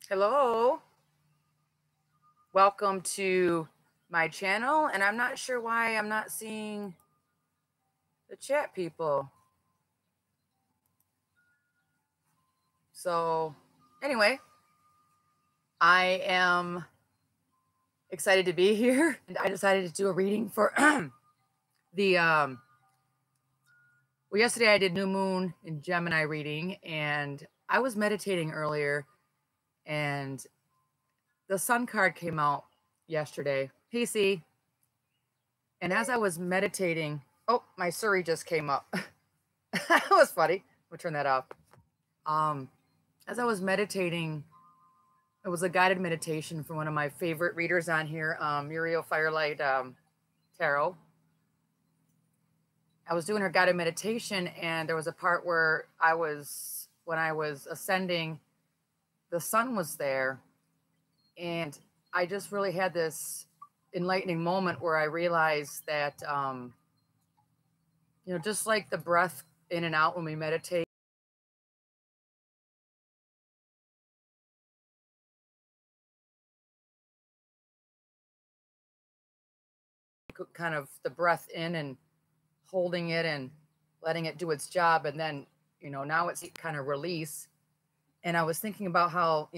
Hello, welcome to my channel. And I'm not sure why I'm not seeing the chat people. So, anyway, I am excited to be here. And I decided to do a reading for the well, yesterday I did New Moon in Gemini reading, and I was meditating earlier, and the Sun card came out yesterday. Hey, see. And as I was meditating, oh, my Surrey just came up. That was funny. We'll turn that off. As I was meditating, it was a guided meditation from one of my favorite readers on here, Muriel Firelight Tarot. I was doing her guided meditation, and there was a part where when I was ascending, the sun was there, and I just really had this enlightening moment where I realized that, just like the breath in and out when we meditate, kind of the breath in and holding it and letting it do its job, and then now it's kind of release. And I was thinking about how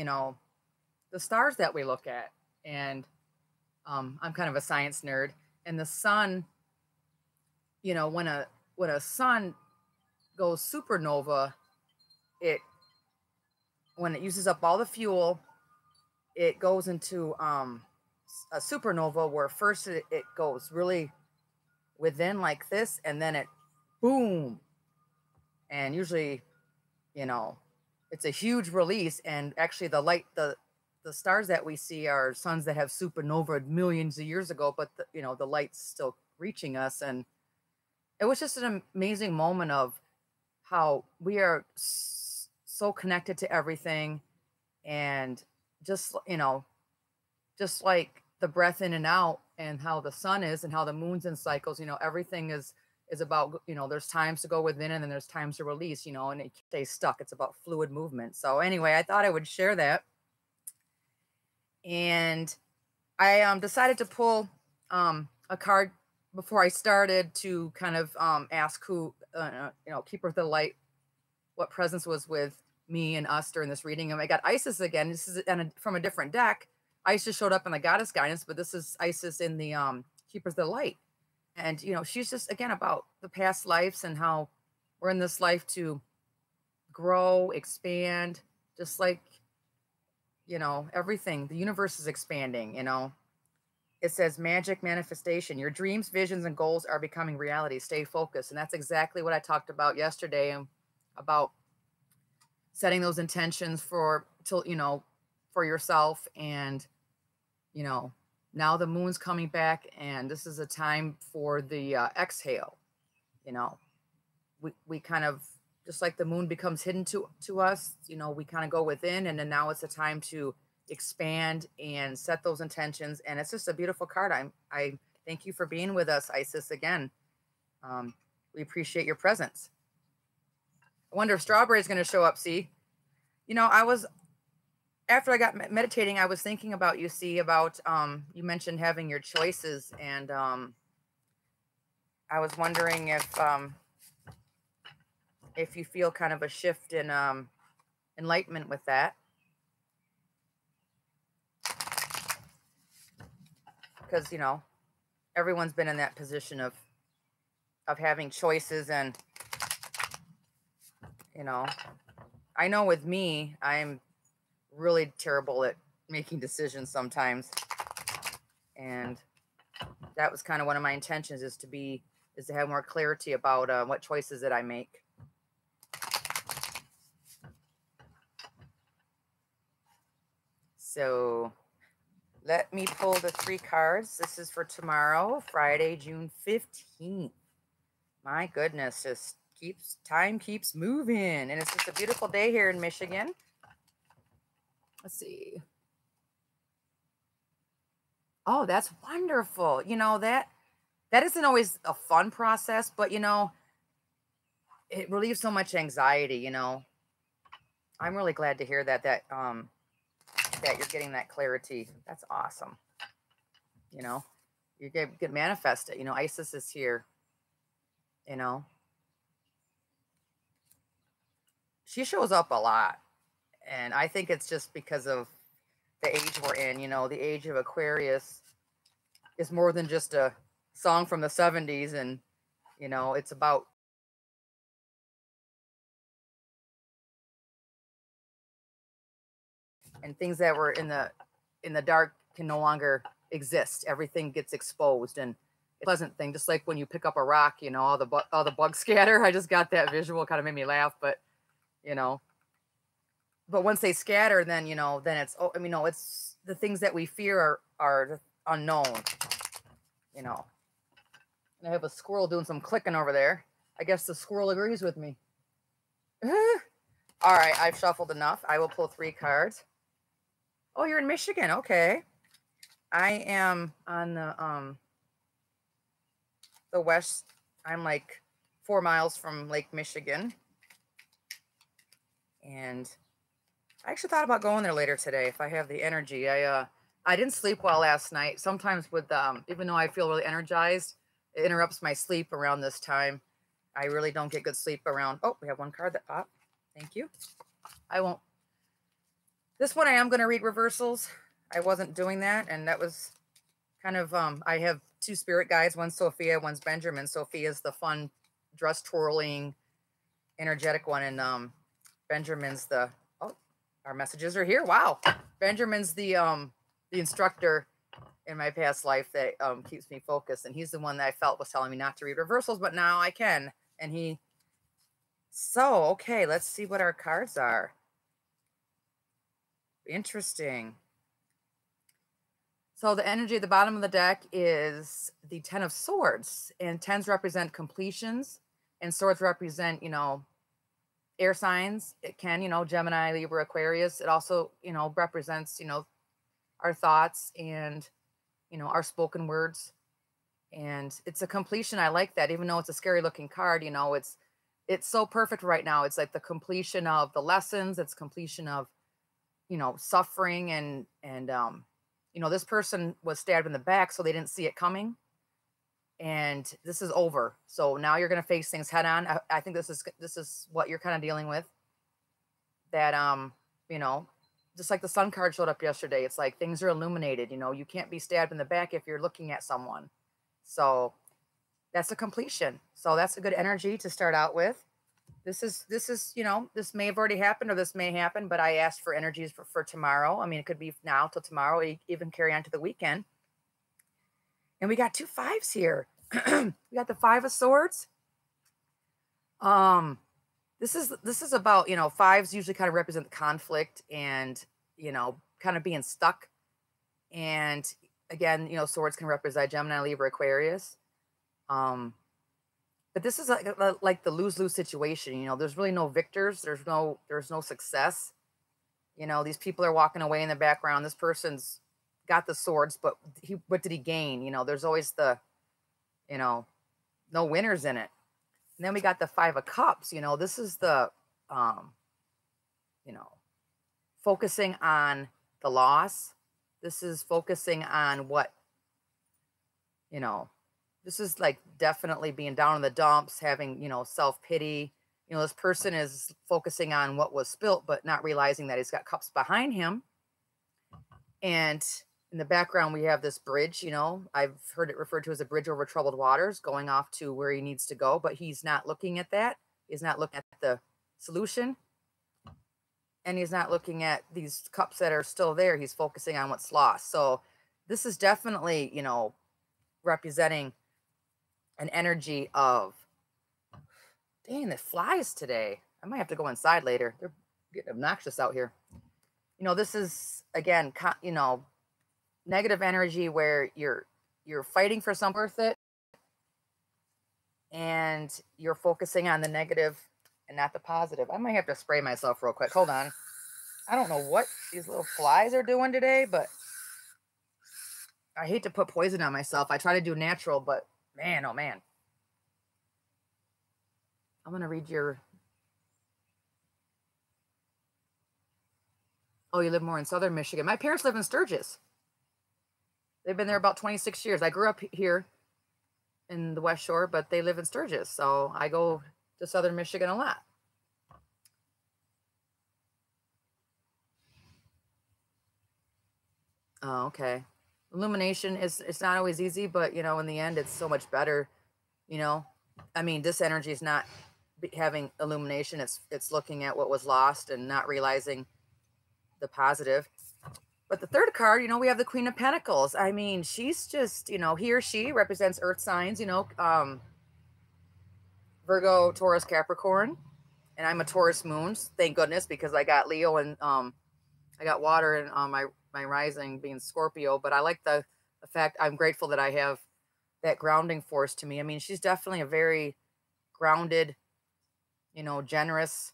the stars that we look at, and I'm kind of a science nerd, and the sun, when a sun goes supernova, when it uses up all the fuel, it goes into a supernova where first it goes really within like this, and then it boom, and usually it's a huge release. And actually the light, the stars that we see are suns that have supernova millions of years ago, but the light's still reaching us. And it was just an amazing moment of how we are so connected to everything. And just just like the breath in and out, and how the sun is, and how the moon's in cycles, everything is about, there's times to go within, and then there's times to release, and it stays stuck. It's about fluid movement. So anyway, I thought I would share that. And I decided to pull a card before I started to kind of ask who, Keeper of the Light, what presence was with me and us during this reading. And I got Isis again. This is from a different deck. Isis showed up in the Goddess Guidance, but this is Isis in the Keepers of the Light. And, she's just, again, about the past lives and how we're in this life to grow, expand, just like, everything. The universe is expanding, It says magic manifestation. Your dreams, visions, and goals are becoming reality. Stay focused. And that's exactly what I talked about yesterday, about setting those intentions for yourself. And, now the moon's coming back, and this is a time for the exhale. We kind of, just like the moon becomes hidden to us, we kind of go within, and then now it's a time to expand and set those intentions. And it's just a beautiful card. I thank you for being with us, Isis, again. We appreciate your presence. I wonder if Strawberry is going to show up. See, after I got meditating, I was thinking about you, see, about you mentioned having your choices, and I was wondering if you feel kind of a shift in enlightenment with that. Because, everyone's been in that position of having choices. And, I know with me, I'm really terrible at making decisions sometimes. And that was kind of one of my intentions, is to have more clarity about what choices that I make. So let me pull the 3 cards. This is for tomorrow, Friday, June 15th. My goodness, time keeps moving. And it's just a beautiful day here in Michigan. Let's see. Oh, that's wonderful. That isn't always a fun process, but it relieves so much anxiety. I'm really glad to hear that like that. You're getting that clarity. That's awesome. You know, you get manifest it. You know, Isis is here. You know, she shows up a lot. And I think it's just because of the age we're in. You know, the age of Aquarius is more than just a song from the 70s. And, you know, it's about and things that were in the dark can no longer exist. Everything gets exposed, and it's a pleasant thing. Just like when you pick up a rock, you know, all the bugs scatter. I just got that visual, kind of made me laugh, but you know, but once they scatter, then you know, then it's I mean, no, it's the things that we fear are unknown. You know, and I have a squirrel doing some clicking over there. I guess the squirrel agrees with me. All right, I've shuffled enough. I will pull 3 cards. Oh, you're in Michigan. Okay. I am on the west. I'm like 4 miles from Lake Michigan. And I actually thought about going there later today if I have the energy. I didn't sleep well last night. Sometimes with even though I feel really energized, it interrupts my sleep around this time. I really don't get good sleep around. Oh, we have 1 card that popped. Thank you. I won't. This one I am going to read reversals. I wasn't doing that, and that was kind of I have 2 spirit guides. One's Sophia, one's Benjamin. Sophia's the fun, dress twirling, energetic one, and Benjamin's the our messages are here. Wow, Benjamin's the instructor in my past life that keeps me focused, and he's the one that I felt was telling me not to read reversals, but now I can. And he. So okay, let's see what our cards are. Interesting. So the energy at the bottom of the deck is the 10 of Swords, and 10s represent completions, and swords represent, you know, air signs. It can, you know, Gemini, Libra, Aquarius. It also, you know, represents, you know, our thoughts and, you know, our spoken words. And it's a completion. I like that, even though it's a scary looking card, you know, it's so perfect right now. It's like the completion of the lessons. It's completion of, you know, suffering and you know, this person was stabbed in the back, so they didn't see it coming. And this is over. So now you're going to face things head on. I think this is what you're kind of dealing with. That, you know, just like the Sun card showed up yesterday, it's like things are illuminated. You know, you can't be stabbed in the back if you're looking at someone. So that's a completion. So that's a good energy to start out with. This is, you know, this may have already happened or this may happen, but I asked for energies for tomorrow. I mean, it could be now till tomorrow, even carry on to the weekend. And we got 2 5s here. We got the 5 of Swords. This is about, you know, 5s usually kind of represent the conflict and, you know, kind of being stuck. And again, you know, swords can represent Gemini, Libra, Aquarius. But this is like the lose-lose situation. You know, there's really no victors. There's no success. You know, these people are walking away in the background. This person's got the swords, but what did he gain? You know, there's always the, you know, no winners in it. And then we got the 5 of Cups. You know, this is the, you know, focusing on the loss. This is focusing on what, you know, this is like definitely being down in the dumps, having, you know, self-pity. You know, this person is focusing on what was spilt, but not realizing that he's got cups behind him. And in the background, we have this bridge, you know, I've heard it referred to as a bridge over troubled waters going off to where he needs to go, but he's not looking at that. He's not looking at the solution. And he's not looking at these cups that are still there. He's focusing on what's lost. So this is definitely, you know, representing an energy of, dang, the flies today. I might have to go inside later. They're getting obnoxious out here. You know, this is, again, you know, negative energy where you're fighting for some worth it, and you're focusing on the negative and not the positive. I might have to spray myself real quick. Hold on. I don't know what these little flies are doing today, but I hate to put poison on myself. I try to do natural, but man, oh man. I'm going to read your... Oh, you live more in southern Michigan. My parents live in Sturgis. They've been there about 26 years. I grew up here in the West Shore, but they live in Sturgis. So I go to southern Michigan a lot. Oh, okay. Illumination is, it's not always easy, but you know, in the end, it's so much better. You know, I mean, this energy is not having illumination. It's looking at what was lost and not realizing the positive. But the third card, you know, we have the Queen of Pentacles. I mean, she's just, you know, he or she represents earth signs, you know, Virgo, Taurus, Capricorn. And I'm a Taurus moon, thank goodness, because I got Leo and I got water and my rising being Scorpio. But I like the fact, I'm grateful that I have that grounding force to me. I mean, she's definitely a very grounded, you know, generous,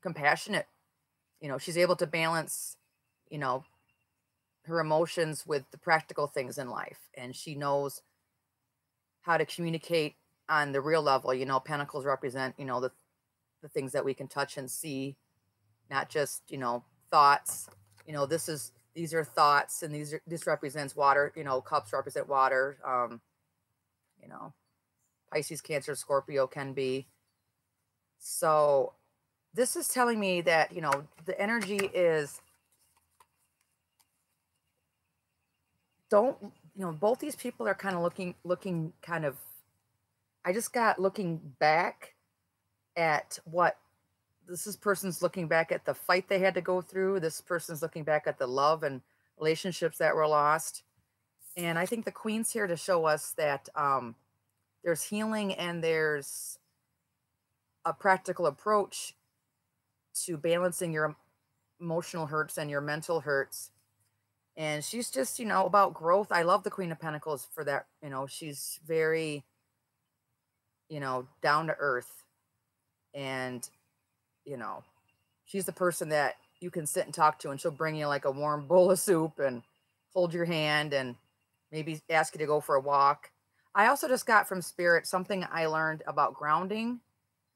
compassionate. You know, she's able to balance, you know, her emotions with the practical things in life, and she knows how to communicate on the real level. You know, pentacles represent, you know, the things that we can touch and see, not just, you know, thoughts. You know, these are thoughts, and this represents water. You know, cups represent water. You know, Pisces, Cancer, Scorpio can be. So this is telling me that, you know, the energy is, don't, you know, both these people are kind of looking kind of, I just got looking back at what this person's looking back at the fight they had to go through. This person's looking back at the love and relationships that were lost. And I think the Queen's here to show us that there's healing and there's a practical approach to balancing your emotional hurts and your mental hurts. And she's just, you know, about growth. I love the Queen of Pentacles for that. You know, she's very, you know, down to earth. And, you know, she's the person that you can sit and talk to, and she'll bring you like a warm bowl of soup and hold your hand and maybe ask you to go for a walk. I also just got from Spirit something I learned about grounding.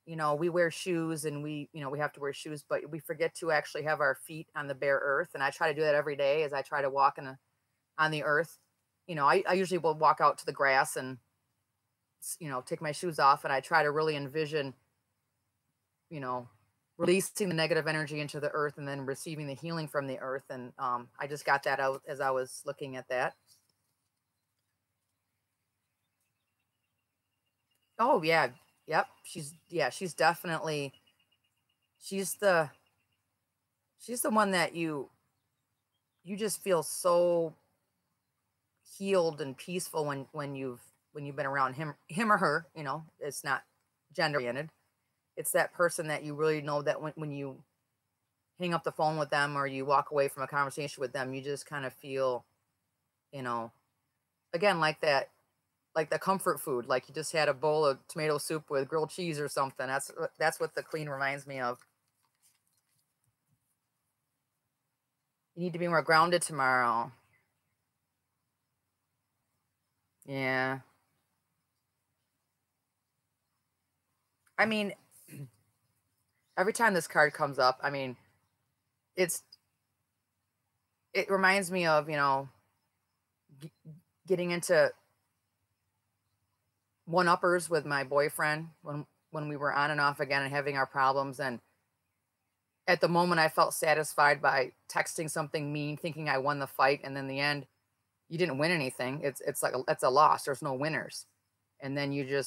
You know, we wear shoes and you know, we have to wear shoes, but we forget to actually have our feet on the bare earth. And I try to do that every day as I try to walk on the earth. You know, I usually will walk out to the grass and, you know, take my shoes off, and I try to really envision, you know, releasing the negative energy into the earth and then receiving the healing from the earth. And I just got that out as I was looking at that. Oh yeah, yep. She's definitely, she's the she's the one that you just feel so healed and peaceful when you've been around him or her. You know, it's not gender oriented. It's that person that you really know that when you hang up the phone with them or you walk away from a conversation with them, you just kind of feel, you know, again, like that, like the comfort food, like you just had a bowl of tomato soup with grilled cheese or something. That's what the Queen reminds me of. You need to be more grounded tomorrow. Yeah. I mean, every time this card comes up, I mean, it's it reminds me of, you know, g- getting into one uppers with my boyfriend when we were on and off again and having our problems. And at the moment, I felt satisfied by texting something mean, thinking I won the fight, and then in the end, you didn't win anything. It's like that's a loss. There's no winners. And then you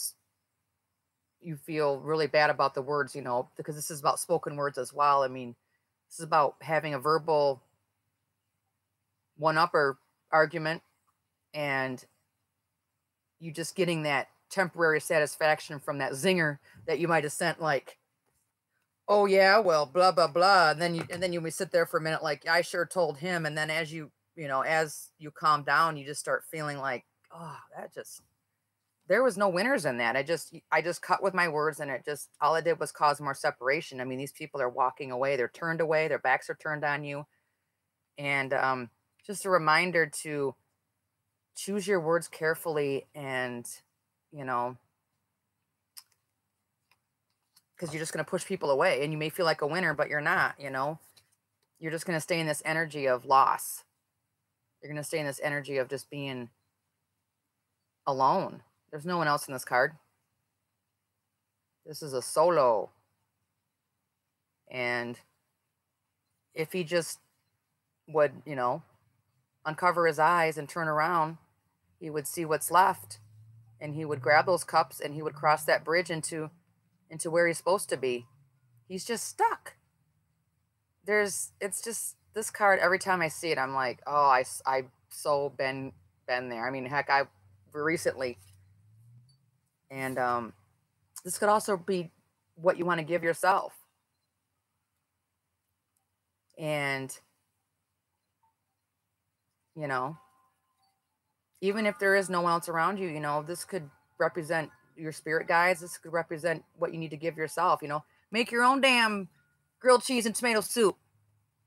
feel really bad about the words, you know, because this is about spoken words as well. I mean, this is about having a verbal one upper argument, and you just getting that temporary satisfaction from that zinger that you might have sent, like, oh yeah, well, blah blah blah. And then you may sit there for a minute like, I sure told him. And then as you know, as you calm down, you just start feeling like, oh, that just, there was no winners in that. I just cut with my words, and it just, all it did was cause more separation. I mean, these people are walking away, they're turned away, their backs are turned on you. And just a reminder to choose your words carefully, and, you know, because you're just going to push people away, and you may feel like a winner, but you're not, you know. You're just going to stay in this energy of loss. You're going to stay in this energy of just being alone. There's no one else in this card. This is a solo. And if he just would, you know, uncover his eyes and turn around, he would see what's left, and he would grab those cups and he would cross that bridge into where he's supposed to be. He's just stuck. It's just this card, every time I see it, I'm like, oh, I so been there. I mean, heck, I recently, and this could also be what you want to give yourself. And, you know, even if there is no one else around you, you know, this could represent your spirit guides. This could represent what you need to give yourself, you know. Make your own damn grilled cheese and tomato soup,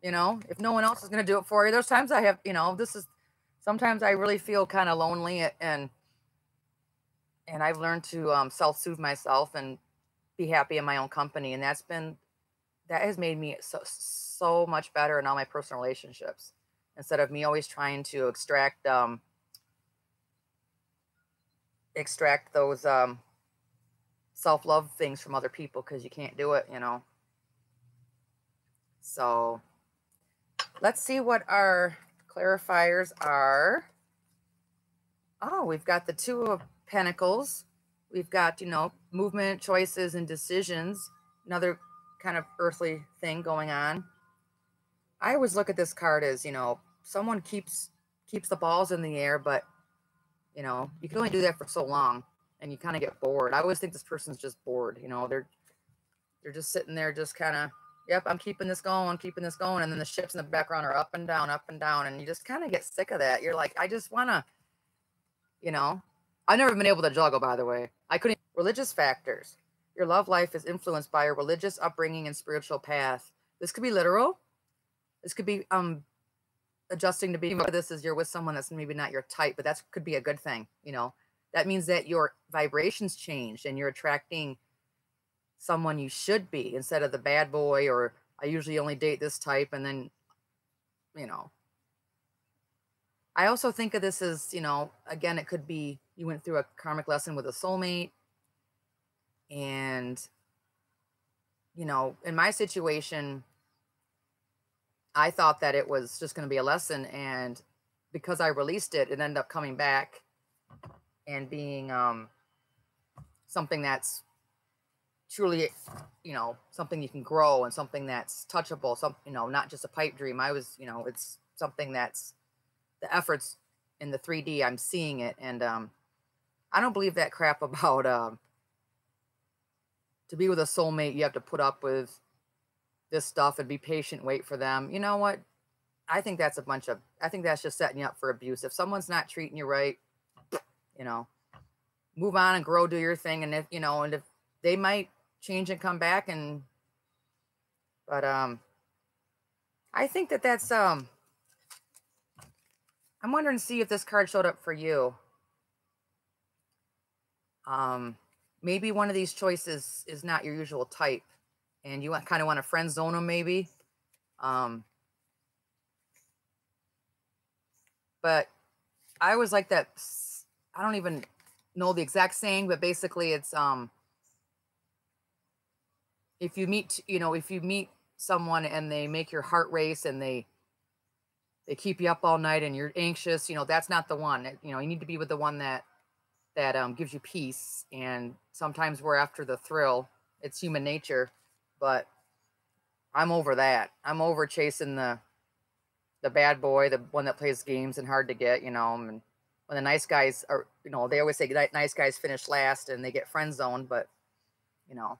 you know, if no one else is going to do it for you. There's times I have, you know, sometimes I really feel kind of lonely, and I've learned to self-soothe myself and be happy in my own company. And that has made me so much better in all my personal relationships, instead of me always trying to extract those self-love things from other people, because you can't do it, you know. So let's see what our clarifiers are. Oh, we've got the Two of Pentacles. We've got, you know, movement, choices, and decisions. Another kind of earthly thing going on. I always look at this card as, you know, someone keeps the balls in the air, but, you know, you can only do that for so long, and you kind of get bored. I always think this person's just bored, you know. They're just sitting there, just kind of, yep, I'm keeping this going, and then the ships in the background are up and down, and you just kind of get sick of that. You're like, I just want to, you know. I've never been able to juggle, by the way. I couldn't. Religious factors. Your love life is influenced by your religious upbringing and spiritual path. This could be literal. This could be adjusting to be, this is you're with someone that's maybe not your type, but that could be a good thing, you know. That means that your vibrations changed and you're attracting someone you should be, instead of the bad boy, or I usually only date this type, and then, you know. I also think of this as, you know, again, it could be you went through a karmic lesson with a soulmate, and, you know, in my situation, I thought that it was just going to be a lesson, and because I released it, it ended up coming back and being something that's truly, you know, something you can grow, and something that's touchable, you know, not just a pipe dream. You know, it's something that's the efforts in the 3D, I'm seeing it. And I don't believe that crap about to be with a soulmate, you have to put up with this stuff and be patient, wait for them. You know what? I think that's I think that's just setting you up for abuse. If someone's not treating you right, you know, move on and grow, do your thing. And if, you know, and if they might change and come back, but I think that's I'm wondering to see if this card showed up for you. Maybe one of these choices is not your usual type, and you kind of want to friend zone them, maybe. But I always like that. I don't even know the exact saying, but basically it's if you meet someone and they make your heart race, and they keep you up all night and you're anxious, you know, that's not the one. You know, you need to be with the one that gives you peace. And sometimes we're after the thrill. It's human nature, but I'm over that. I'm over chasing the bad boy, the one that plays games and hard to get, you know. And when the nice guys are, you know, they always say nice guys finish last and they get friend zoned, but, you know,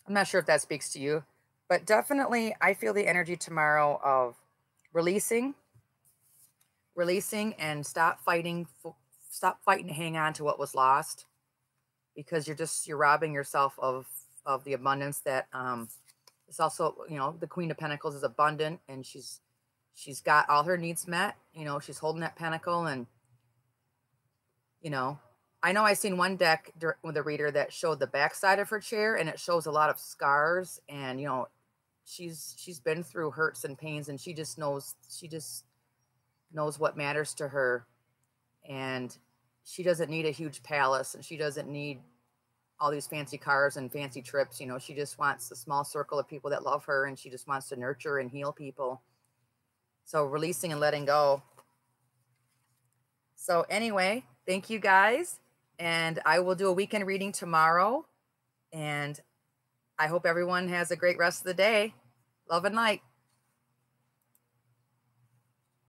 I'm not sure if that speaks to you, but definitely I feel the energy tomorrow of releasing and stop fighting to hang on to what was lost, because you're robbing yourself of the abundance that it's also, you know, the Queen of Pentacles is abundant, and she's got all her needs met. You know, she's holding that pentacle, and, you know, I seen one deck with a reader that showed the backside of her chair, and it shows a lot of scars, and, you know, she's been through hurts and pains, and she just knows what matters to her. And she doesn't need a huge palace, and she doesn't need all these fancy cars and fancy trips. You know, she just wants a small circle of people that love her, and she just wants to nurture and heal people. So releasing and letting go. So anyway, thank you guys. And I will do a weekend reading tomorrow. And I hope everyone has a great rest of the day. Love and light.